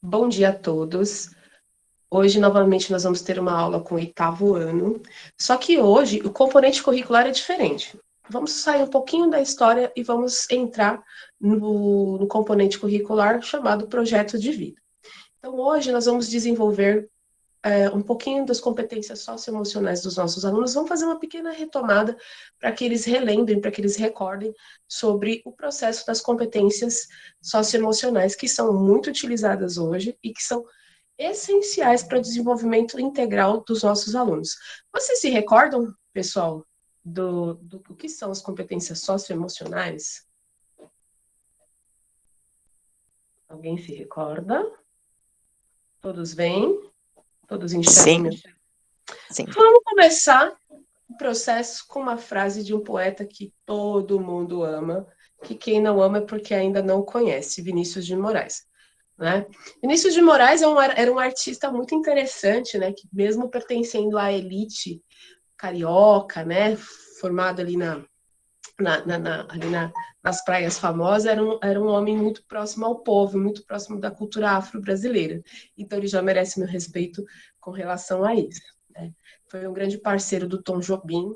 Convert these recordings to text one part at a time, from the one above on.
Bom dia a todos. Hoje, novamente, nós vamos ter uma aula com o oitavo ano. Só que hoje o componente curricular é diferente. Vamos sair um pouquinho da história e vamos entrar no componente curricular chamado projeto de vida. Então, hoje nós vamos desenvolver um pouquinho das competências socioemocionais dos nossos alunos. Vamos fazer uma pequena retomada para que eles relembrem, para que eles recordem sobre o processo das competências socioemocionais que são muito utilizadas hoje e que são essenciais para o desenvolvimento integral dos nossos alunos. Vocês se recordam, pessoal, do que são as competências socioemocionais? Alguém se recorda? Todos veem? Todos enxergam Sim, meu? sim. Vamos começar o processo com uma frase de um poeta que todo mundo ama, que quem não ama é porque ainda não conhece, Vinícius de Moraes. Né? Vinícius de Moraes era um artista muito interessante, né? Que mesmo pertencendo à elite carioca, né? Formado ali nas praias famosas, era um homem muito próximo ao povo, muito próximo da cultura afro-brasileira. Então ele já merece meu respeito com relação a isso. Né? Foi um grande parceiro do Tom Jobim.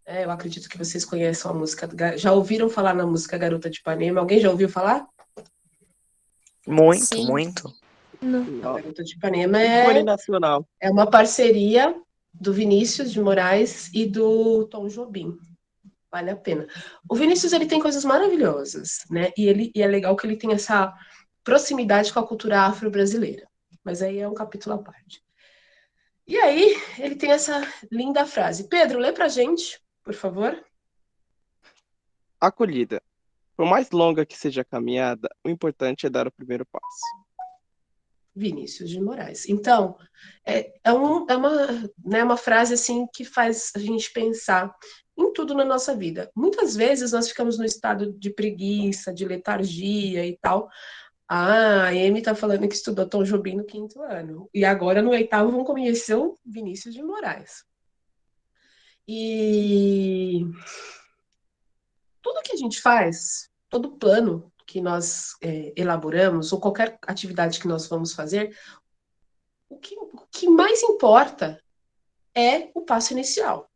Eu acredito que vocês conheçam a música. Já ouviram falar na música Garota de Ipanema? Alguém já ouviu falar? Muito, Sim. muito. Então, Nossa, Garota de Ipanema ícone nacional. é uma parceria do Vinícius de Moraes e do Tom Jobim. Vale a pena. O Vinícius ele tem coisas maravilhosas, né? E é legal que ele tem essa proximidade com a cultura afro-brasileira. Mas aí é um capítulo à parte. E aí ele tem essa linda frase. Pedro, lê pra gente, por favor. Acolhida. Por mais longa que seja a caminhada, o importante é dar o primeiro passo. Vinícius de Moraes. Então, uma frase assim que faz a gente pensar em tudo na nossa vida. Muitas vezes nós ficamos no estado de preguiça, de letargia e tal. Ah, a Amy está falando que estudou Tom Jobim no quinto ano. E agora no oitavo vão conhecer o Vinícius de Moraes. E tudo que a gente faz, todo plano que nós elaboramos, ou qualquer atividade que nós vamos fazer, o que mais importa é o passo inicial,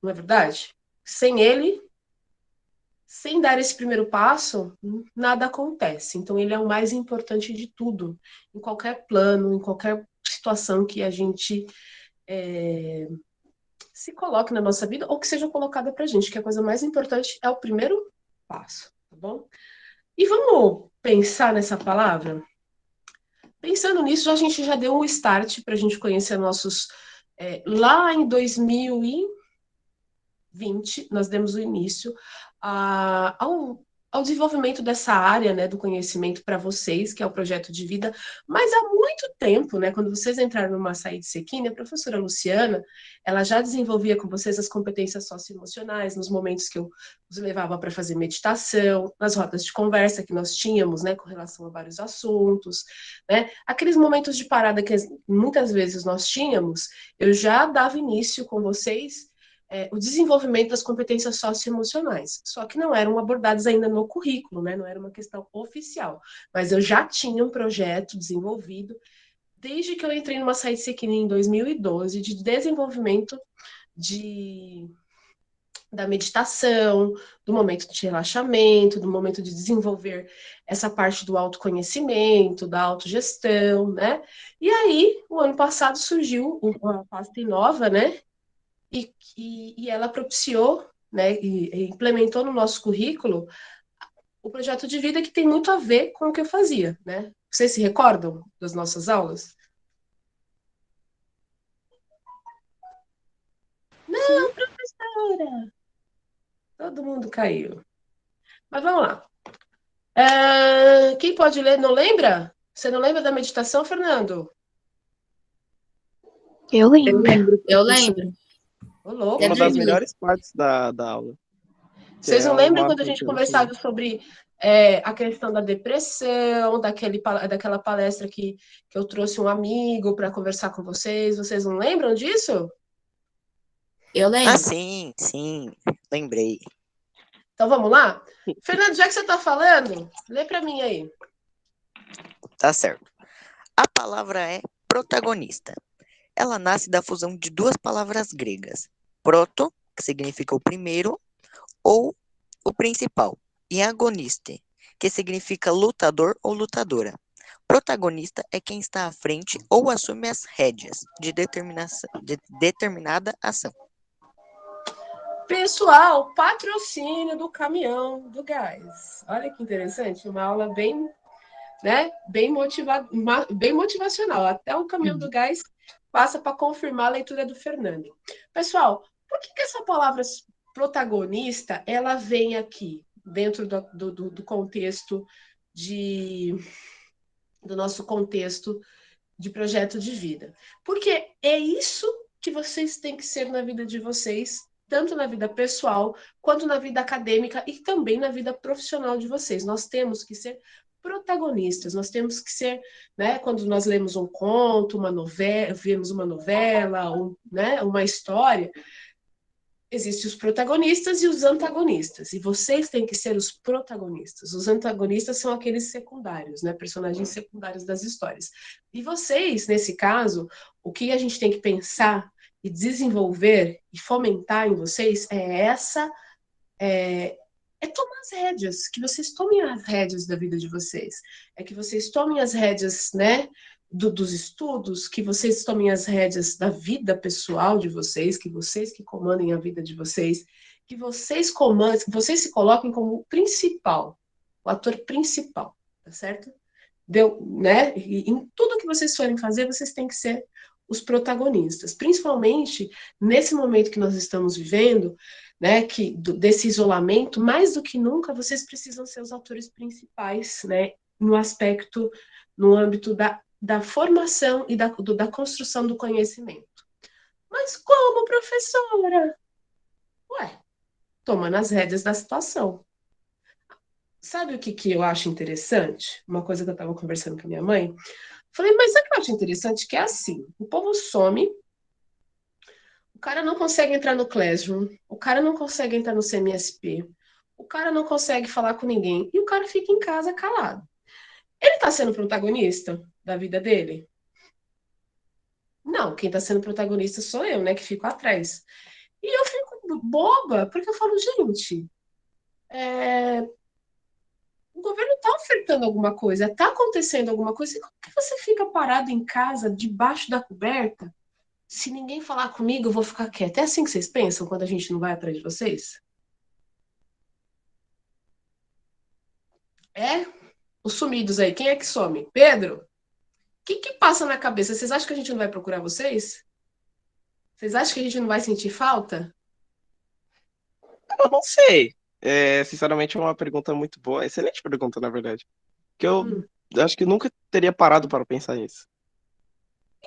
não é verdade? Sem ele, sem dar esse primeiro passo, nada acontece. Então, ele é o mais importante de tudo, em qualquer plano, em qualquer situação que a gente se coloque na nossa vida ou que seja colocada para a gente, que a coisa mais importante é o primeiro passo, tá bom? E vamos pensar nessa palavra? Pensando nisso, a gente já deu um start para a gente conhecer nossos. Lá em 2020, nós demos o início ao desenvolvimento dessa área, né, do conhecimento para vocês, que é o projeto de vida, mas há muito tempo, né, quando vocês entraram no Açaí de Sequinha, a professora Luciana, ela já desenvolvia com vocês as competências socioemocionais, nos momentos que eu os levava para fazer meditação, nas rodas de conversa que nós tínhamos, né, com relação a vários assuntos, né, aqueles momentos de parada que muitas vezes nós tínhamos, eu já dava início com vocês o desenvolvimento das competências socioemocionais. Só que não eram abordadas ainda no currículo, né? Não era uma questão oficial. Mas eu já tinha um projeto desenvolvido desde que eu entrei numa Site Sequini em 2012 de desenvolvimento de da meditação, do momento de relaxamento, do momento de desenvolver essa parte do autoconhecimento, da autogestão, né? E aí, o ano passado surgiu uma pasta nova, né? E ela propiciou, né, e implementou no nosso currículo o projeto de vida que tem muito a ver com o que eu fazia, né? Vocês se recordam das nossas aulas? Sim. Não, professora! Todo mundo caiu. Mas vamos lá. Quem pode ler? Não lembra? Você não lembra da meditação, Fernando? Eu Eu lembro. lembro. Eu lembro. Ô, Até louco, Uma das gente. dormi. melhores partes da aula, que Vocês é não lembram uma quando a gente meditação final. conversava sobre a questão da depressão, daquela palestra que eu trouxe um amigo para conversar com vocês? Vocês não lembram disso? Eu Ah, lembro. sim, lembrei. Então vamos lá? Fernando, já que você está falando, lê para mim aí. Tá certo. A palavra é protagonista. Ela nasce da fusão de duas palavras gregas. Proto, que significa o primeiro, ou o principal, e agoniste, que significa lutador ou lutadora. Protagonista é quem está à frente ou assume as rédeas de determinada ação. Pessoal, patrocínio do caminhão do gás. Olha que interessante, uma aula bem, né, bem motivacional. Até o caminhão do gás passa para confirmar a leitura do Fernando. Pessoal, por que essa palavra protagonista ela vem aqui dentro do contexto do nosso contexto de projeto de vida? Porque é isso que vocês têm que ser na vida de vocês, tanto na vida pessoal, quanto na vida acadêmica e também na vida profissional de vocês. Nós temos que ser protagonistas, nós temos que ser, né, quando nós lemos um conto, uma novela, vemos uma novela, né, uma história, existem os protagonistas e os antagonistas, e vocês têm que ser os protagonistas. Os antagonistas são aqueles secundários, né, personagens secundários das histórias. E vocês, nesse caso, o que a gente tem que pensar e desenvolver e fomentar em vocês é tomar as rédeas, que vocês tomem as rédeas da vida de vocês, é que vocês tomem as rédeas, né, dos estudos, que vocês tomem as rédeas da vida pessoal de vocês que comandem a vida de vocês, que vocês comandem, que vocês se coloquem como o principal, o ator principal, tá certo? Né? E em tudo que vocês forem fazer, vocês têm que ser os protagonistas, principalmente nesse momento que nós estamos vivendo, né, desse isolamento, mais do que nunca, vocês precisam ser os atores principais, né, no âmbito da formação e da construção do conhecimento. Mas como, professora? Ué, tomando as rédeas da situação. Sabe o que eu acho interessante? Uma coisa que eu estava conversando com a minha mãe. Falei, mas sabe o que eu acho interessante? Que é assim, o povo some, o cara não consegue entrar no Classroom, o cara não consegue entrar no CMSP, o cara não consegue falar com ninguém, e o cara fica em casa calado. Ele está sendo protagonista da vida dele? Não, quem está sendo protagonista sou eu, né, que fico atrás. E eu fico boba, porque eu falo, gente, o governo está ofertando alguma coisa, está acontecendo alguma coisa, e como que você fica parado em casa, debaixo da coberta? Se ninguém falar comigo, eu vou ficar quieta. É assim que vocês pensam quando a gente não vai atrás de vocês? É? Os sumidos aí, quem é que some? Pedro? O que passa na cabeça? Vocês acham que a gente não vai procurar vocês? Vocês acham que a gente não vai sentir falta? Eu não sei. Sinceramente, é uma pergunta muito boa. Excelente pergunta, na verdade. Que eu acho que nunca teria parado para pensar nisso.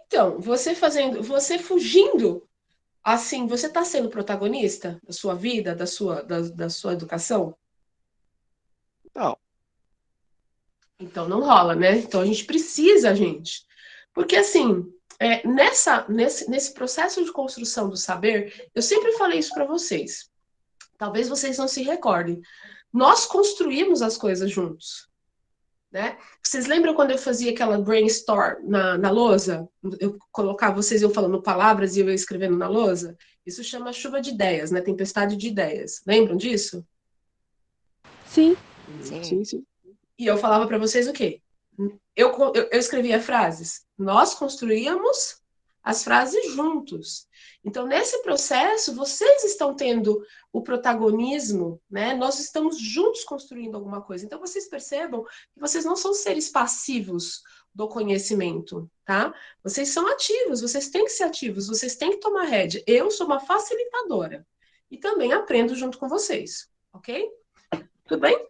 Então, você fugindo, assim, você está sendo protagonista da sua vida, da sua educação? Não. Então não rola, né? Então a gente precisa, gente. Porque assim, nesse processo de construção do saber, eu sempre falei isso para vocês. Talvez vocês não se recordem. Nós construímos as coisas juntos. Né? Vocês lembram quando eu fazia aquela brainstorm na lousa? Eu colocava vocês eu falando palavras e eu escrevendo na lousa? Isso chama chuva de ideias, né? Tempestade de ideias. Lembram disso? Sim. Sim. E eu falava para vocês o quê? Eu escrevia frases. Nós construíamos as frases juntos. Então, nesse processo, vocês estão tendo o protagonismo, né? Nós estamos juntos construindo alguma coisa. Então, vocês percebam que vocês não são seres passivos do conhecimento, tá? Vocês são ativos, vocês têm que ser ativos, vocês têm que tomar rédea. Eu sou uma facilitadora e também aprendo junto com vocês, ok? Tudo bem?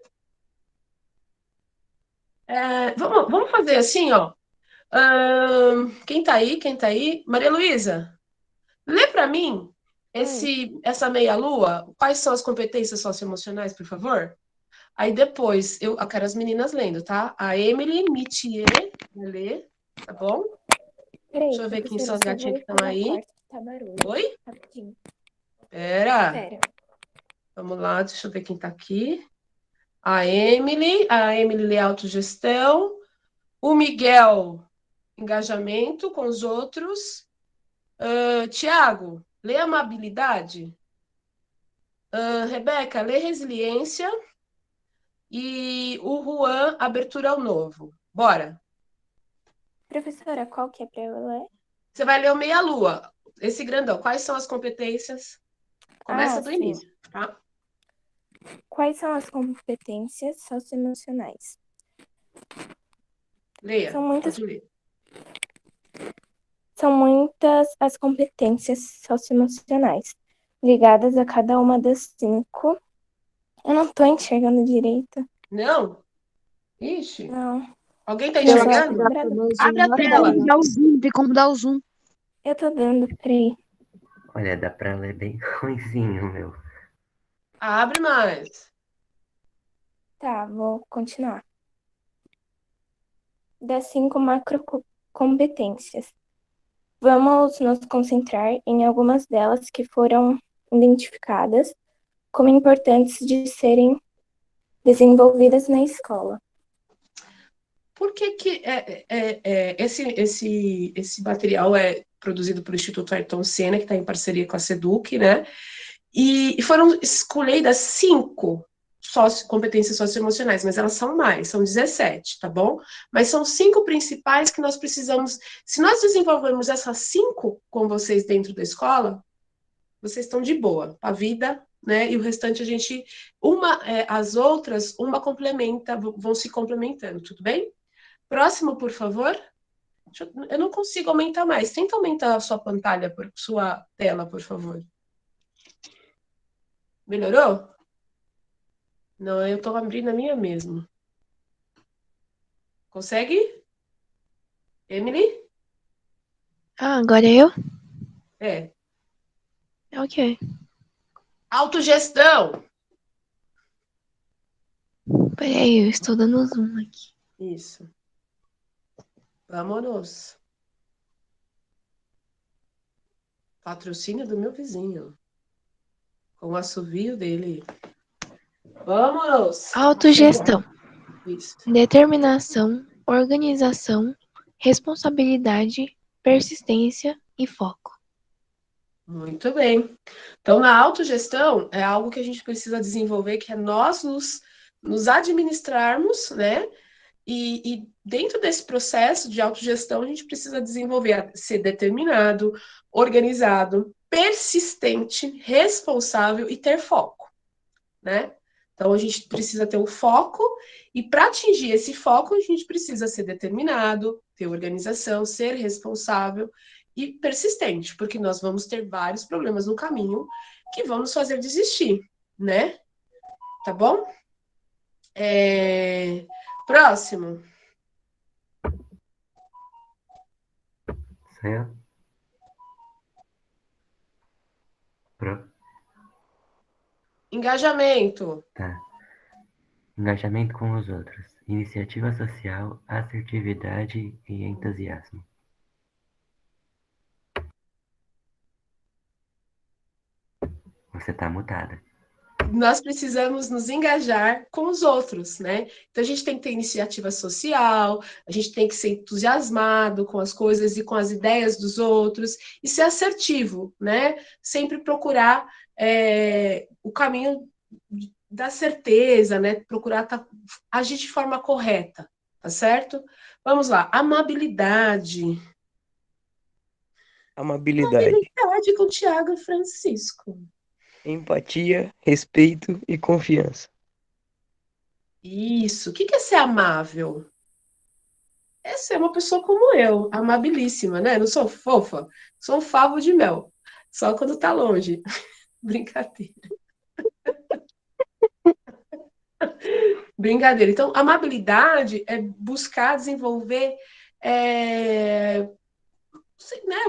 Vamos fazer assim, ó. Quem tá aí? Quem tá aí? Maria Luísa, lê para mim essa meia-lua. Quais são as competências socioemocionais, por favor? Aí depois, eu quero as meninas lendo, tá? A Emily Mitier vai ler, tá bom? Peraí, Deixa eu ver quem são as professora, gatinhas que só estão vou aí. quarto que tá barulho. Oi? Rapidinho. Pera. Vamos lá, deixa eu ver quem tá aqui. A Emily lê autogestão. O Miguel engajamento com os outros. Tiago, lê amabilidade. Rebeca, lê resiliência. E o Juan, abertura ao novo. Bora. Professora, qual que é para eu ler? Você vai ler o meia-lua. Esse grandão. Quais são as competências? Começa do sim. início, tá? Quais são as competências socioemocionais? Leia. São muitas, Pode ler. são muitas as competências socioemocionais, ligadas a cada uma das 5. Eu não tô enxergando direito. Não? Ixi. Não. Alguém tá Eu só enxergando? Abre a Tem tela. como dar o zoom, tem como dar o zoom. Eu tô dando, peraí. Olha, dá pra ler bem ruinzinho, meu. Abre mais. Tá, vou continuar. Das 5 macrocompetências. Vamos nos concentrar em algumas delas que foram identificadas como importantes de serem desenvolvidas na escola. Por que esse material é produzido pelo Instituto Ayrton Senna, que está em parceria com a SEDUC, né? E foram escolhidas 5 competências socioemocionais, mas elas são mais, são 17, tá bom? Mas são 5 principais que nós precisamos. Se nós desenvolvermos essas 5 com vocês dentro da escola, vocês estão de boa, a vida, né? E o restante a gente, as outras, uma complementa, vão se complementando, tudo bem? Próximo, por favor. Eu não consigo aumentar mais. Tenta aumentar a sua pantalla, sua tela, por favor. Melhorou? Não, eu estou abrindo a minha mesmo. Consegue? Emily? Agora eu? É. Ok. Autogestão. Peraí, eu estou dando zoom aqui. Isso. Vamos. Patrocínio do meu vizinho. Com o assovio dele. Vamos! Autogestão. Isso. Determinação, organização, responsabilidade, persistência e foco. Muito bem. Então, na autogestão, é algo que a gente precisa desenvolver, que é nós nos administrarmos, né? E dentro desse processo de autogestão, a gente precisa desenvolver, ser determinado, organizado, persistente, responsável e ter foco, né? Então, a gente precisa ter o foco, e para atingir esse foco, a gente precisa ser determinado, ter organização, ser responsável e persistente, porque nós vamos ter vários problemas no caminho que vão nos fazer desistir, né? Tá bom? Próximo. Certo? Engajamento. Tá. Engajamento com os outros. Iniciativa social, assertividade e entusiasmo. Você tá mutada. Nós precisamos nos engajar com os outros, né? Então, a gente tem que ter iniciativa social, a gente tem que ser entusiasmado com as coisas e com as ideias dos outros, e ser assertivo, né? Sempre procurar o caminho da certeza, né? Procurar agir de forma correta, tá certo? Vamos lá, amabilidade. Amabilidade, Amabilidade com Tiago e Francisco. empatia, respeito e confiança. Isso. O que é ser amável? É ser uma pessoa como eu, amabilíssima, né? Não sou fofa, sou um favo de mel. Só quando tá longe. Brincadeira. Brincadeira. Então, amabilidade é buscar desenvolver, né,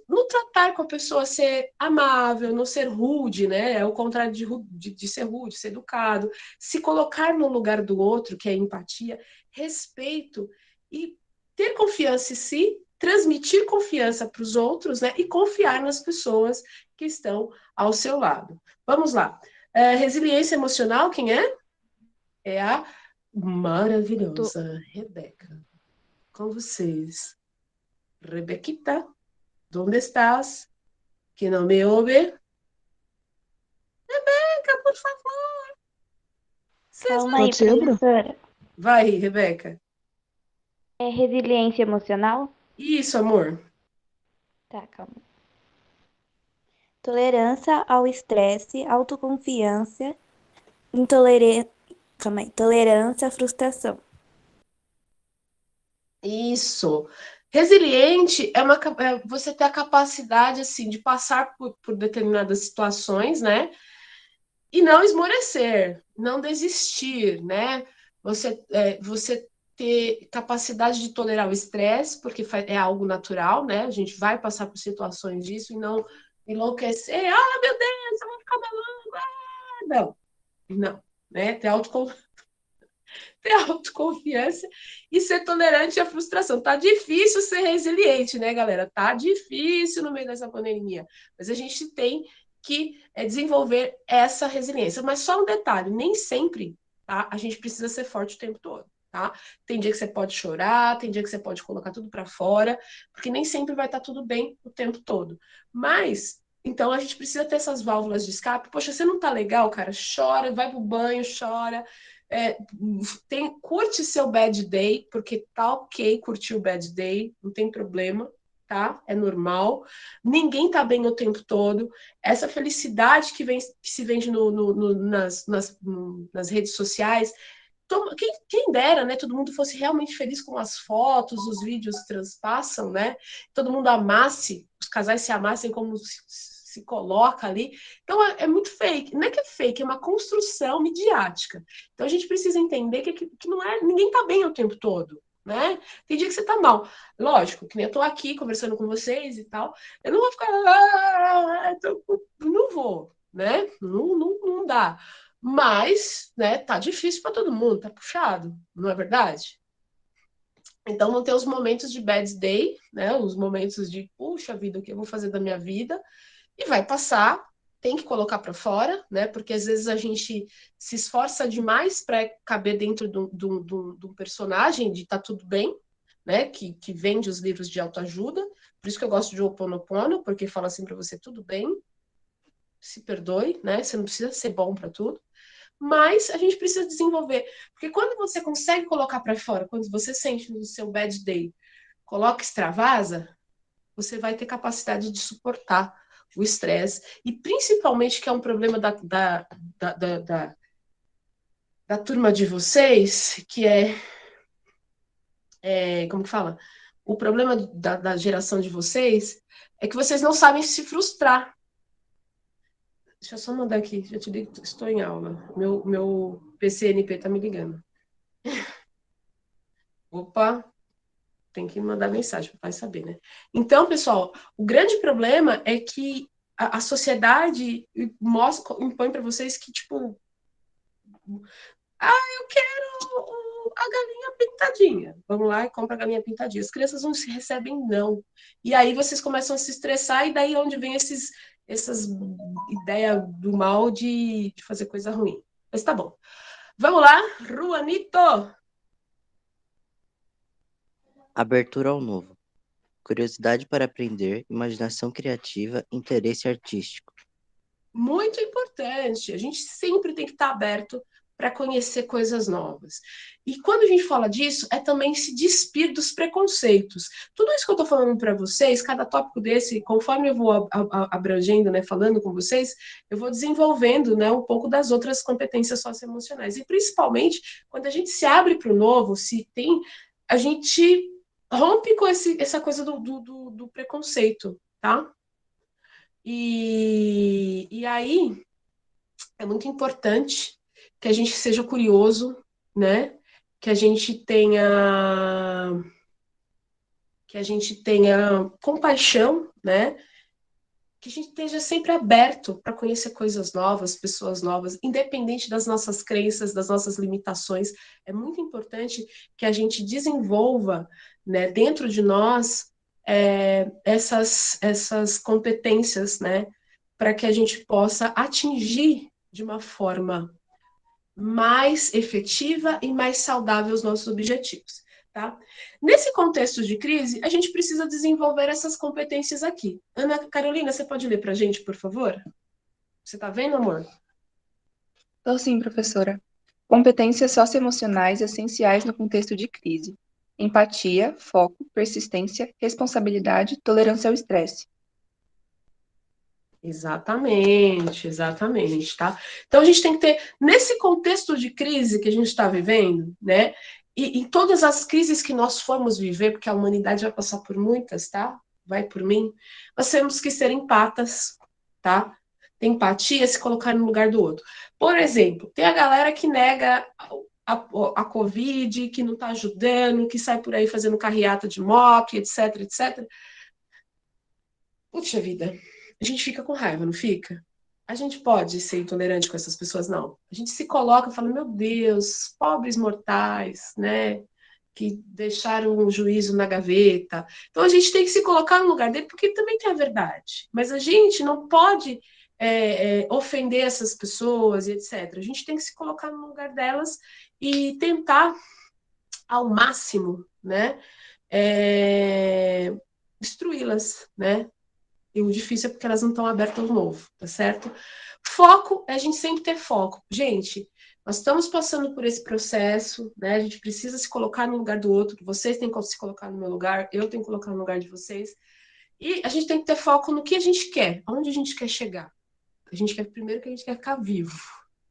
no tratar com a pessoa, ser amável, não ser rude, né? É o contrário de ser rude, ser educado, se colocar no lugar do outro, que é empatia, respeito e ter confiança em si, transmitir confiança para os outros, né? E confiar nas pessoas que estão ao seu lado. Vamos lá. Resiliência emocional, quem é? É a maravilhosa Rebeca. com vocês. Rebequita, onde estás? Que não me ouve? Rebeca, por favor. Calma aí, Pode ser, Bru? professora. Vai, Rebeca. É resiliência emocional? Isso, amor. Tá, calma. Tolerância ao estresse, autoconfiança, intolerância. Calma aí. Tolerância à frustração. Isso. Resiliente é você ter a capacidade, assim, de passar por determinadas situações, né? E não esmorecer, não desistir, né? Você ter capacidade de tolerar o estresse, porque é algo natural, né? A gente vai passar por situações disso e não enlouquecer. Ah, meu Deus, eu vou ficar maluco. Não, não, né? Ter autoconfiança e ser tolerante à frustração. Tá difícil ser resiliente, né, galera? Tá difícil no meio dessa pandemia. Mas a gente tem que desenvolver essa resiliência. Mas só um detalhe, nem sempre, tá? A gente precisa ser forte o tempo todo, tá? Tem dia que você pode chorar, tem dia que você pode colocar tudo para fora, porque nem sempre vai estar tudo bem o tempo todo. Mas então a gente precisa ter essas válvulas de escape. Poxa, você não tá legal, cara? Chora, vai pro banho, chora. É, curte seu bad day, porque tá ok curtir o bad day, não tem problema, tá? É normal. Ninguém tá bem o tempo todo. Essa felicidade que se vende nas redes sociais, quem dera, né? Todo mundo fosse realmente feliz com as fotos, os vídeos transpassam, né? Todo mundo amasse, os casais se amassem como se coloca ali. Então é muito fake. Não é que é fake, é uma construção midiática. Então a gente precisa entender que não é, ninguém tá bem o tempo todo, né? Tem dia que você tá mal. Lógico, que nem eu tô aqui conversando com vocês e tal. Eu não vou ficar. Não vou, né? Não dá. Mas, né, tá difícil para todo mundo, tá puxado, não é verdade? Então vão ter os momentos de bad day, né? Os momentos de, puxa vida, o que eu vou fazer da minha vida? E vai passar, tem que colocar para fora, né? Porque às vezes a gente se esforça demais para caber dentro de um personagem, de tá tudo bem, né? Que vende os livros de autoajuda. Por isso que eu gosto de Ho'oponopono, porque fala assim para você, tudo bem, se perdoe, né? Você não precisa ser bom para tudo. Mas a gente precisa desenvolver. Porque quando você consegue colocar para fora, quando você sente no seu bad day, coloca extravasa, você vai ter capacidade de suportar o estresse. E principalmente, que é um problema da turma de vocês, que como que fala? O problema da geração de vocês é que vocês não sabem se frustrar. Deixa eu só mandar aqui, já te digo, estou em aula. Meu PCNP tá me ligando. Opa, tem que mandar mensagem para o pai saber, né? Então, pessoal, o grande problema é que a sociedade impõe para vocês que, tipo, eu quero a galinha pintadinha. Vamos lá e compra a galinha pintadinha. As crianças não se recebem, não. E aí vocês começam a se estressar, e daí é onde vem essas ideias do mal de fazer coisa ruim. Mas tá bom. Vamos lá, Ruanito! Abertura ao novo. Curiosidade para aprender, imaginação criativa, interesse artístico. Muito importante. A gente sempre tem que estar aberto para conhecer coisas novas. E quando a gente fala disso, é também se despir dos preconceitos. Tudo isso que eu estou falando para vocês, cada tópico desse, conforme eu vou abrangendo, né, falando com vocês, eu vou desenvolvendo, né, um pouco das outras competências socioemocionais. E principalmente, quando a gente se abre para o novo, a gente rompe com essa coisa do preconceito, tá? E aí é muito importante que a gente seja curioso, né? Que a gente tenha compaixão, né? Que a gente esteja sempre aberto para conhecer coisas novas, pessoas novas, independente das nossas crenças, das nossas limitações. É muito importante que a gente desenvolva, né, dentro de nós, essas competências, né, para que a gente possa atingir de uma forma mais efetiva e mais saudável os nossos objetivos. tá? Nesse contexto de crise, a gente precisa desenvolver essas competências aqui. Ana Carolina, você pode ler para a gente, por favor? Você está vendo, amor? Então, sim, professora. Competências socioemocionais essenciais no contexto de crise. Empatia, foco, persistência, responsabilidade, tolerância ao estresse. Exatamente, tá? Então a gente tem que ter, nesse contexto de crise que a gente está vivendo, né? E em todas as crises que nós formos viver, porque a humanidade vai passar por muitas, tá? Vai por mim, nós temos que ser empatas, tá? Ter empatia, se colocar no lugar do outro. Por exemplo, tem a galera que nega a Covid, que não está ajudando, que sai por aí fazendo carreata de moto, etc, etc. Puxa vida, a gente fica com raiva, não fica? A gente pode ser intolerante com essas pessoas? Não. A gente se coloca e fala, meu Deus, pobres mortais, né? Que deixaram o juízo na gaveta. Então a gente tem que se colocar no lugar dele, porque ele também tem a verdade. Mas a gente não pode ofender essas pessoas e etc. A gente tem que se colocar no lugar delas e tentar, ao máximo, né? Destruí-las, né? E o difícil é porque elas não estão abertas ao novo, tá certo? Foco é a gente sempre ter foco. Gente, nós estamos passando por esse processo, né? A gente precisa se colocar no lugar do outro, vocês têm que se colocar no meu lugar, eu tenho que colocar no lugar de vocês. E a gente tem que ter foco no que a gente quer, aonde a gente quer chegar. A gente quer, primeiro, que a gente quer ficar vivo,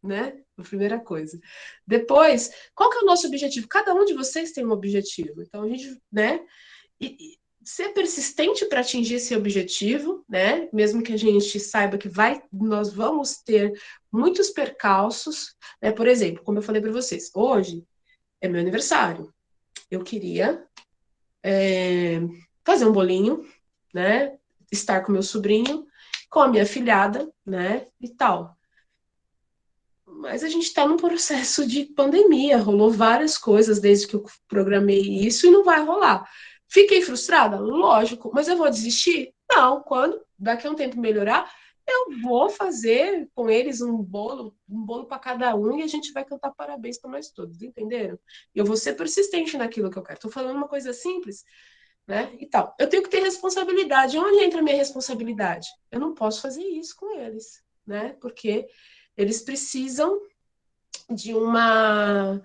né? A primeira coisa. Depois, qual que é o nosso objetivo? Cada um de vocês tem um objetivo. Então, a gente, né? Ser persistente para atingir esse objetivo, né? Mesmo que a gente saiba que nós vamos ter muitos percalços, né? Por exemplo, como eu falei para vocês, hoje é meu aniversário. Eu queria fazer um bolinho, né? Estar com meu sobrinho, com a minha filhada, né? E tal. Mas a gente está num processo de pandemia, rolou várias coisas desde que eu programei isso e não vai rolar. Fiquei frustrada? Lógico, mas eu vou desistir? Não, quando daqui a um tempo melhorar, eu vou fazer com eles um bolo para cada um e a gente vai cantar parabéns para nós todos, entenderam? E eu vou ser persistente naquilo que eu quero. Estou falando uma coisa simples, né? E tal. Eu tenho que ter responsabilidade. Onde entra a minha responsabilidade? Eu não posso fazer isso com eles, né? Porque eles precisam de uma...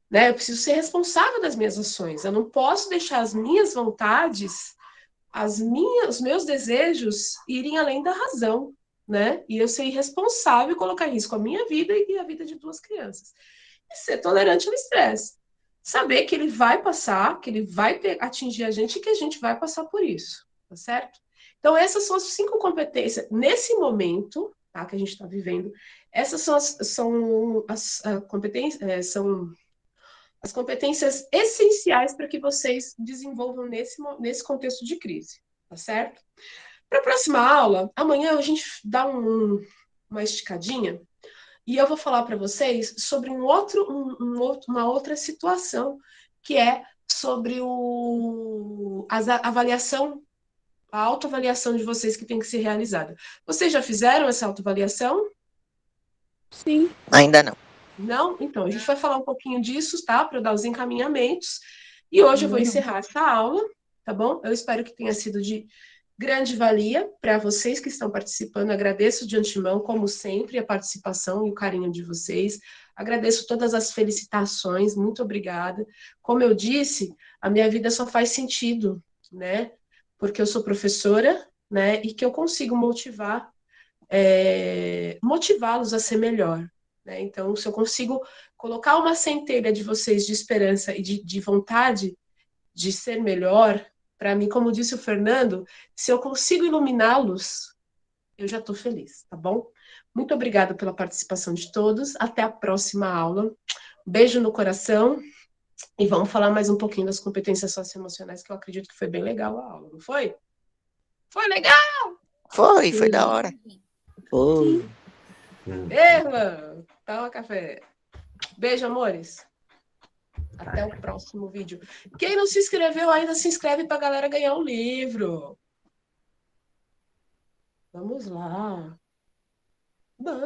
né? Eu preciso ser responsável das minhas ações. Eu não posso deixar as minhas vontades, os meus desejos irem além da razão, né? E eu ser irresponsável e colocar em risco a minha vida e a vida de duas crianças. E ser tolerante ao estresse. Saber que ele vai passar, que ele vai atingir a gente e que a gente vai passar por isso, tá certo? Então, essas são as 5 competências. Nesse momento, tá, que a gente está vivendo, essas são as competências, são as competências essenciais para que vocês desenvolvam nesse contexto de crise, tá certo? Para a próxima aula, amanhã a gente dá uma esticadinha e eu vou falar para vocês sobre uma outra situação, que é sobre a autoavaliação de vocês que tem que ser realizada. Vocês já fizeram essa autoavaliação? Sim. Ainda não. Não? Então, a gente vai falar um pouquinho disso, tá? Para eu dar os encaminhamentos. E hoje eu vou encerrar essa aula, tá bom? Eu espero que tenha sido de grande valia para vocês que estão participando. Agradeço de antemão, como sempre, a participação e o carinho de vocês. Agradeço todas as felicitações, muito obrigada. Como eu disse, a minha vida só faz sentido, né? Porque eu sou professora, né? E que eu consigo motivá-los a ser melhor. Né? Então, se eu consigo colocar uma centelha de vocês de esperança e de vontade de ser melhor, para mim, como disse o Fernando, se eu consigo iluminá-los, eu já estou feliz, tá bom? Muito obrigada pela participação de todos. Até a próxima aula. Beijo no coração. E vamos falar mais um pouquinho das competências socioemocionais, que eu acredito que foi bem legal a aula, não foi? Foi legal! Foi da hora. Foi. Erva! Toma café. Beijo, amores. Até o próximo vídeo. Quem não se inscreveu ainda, se inscreve para a galera ganhar o livro. Vamos lá.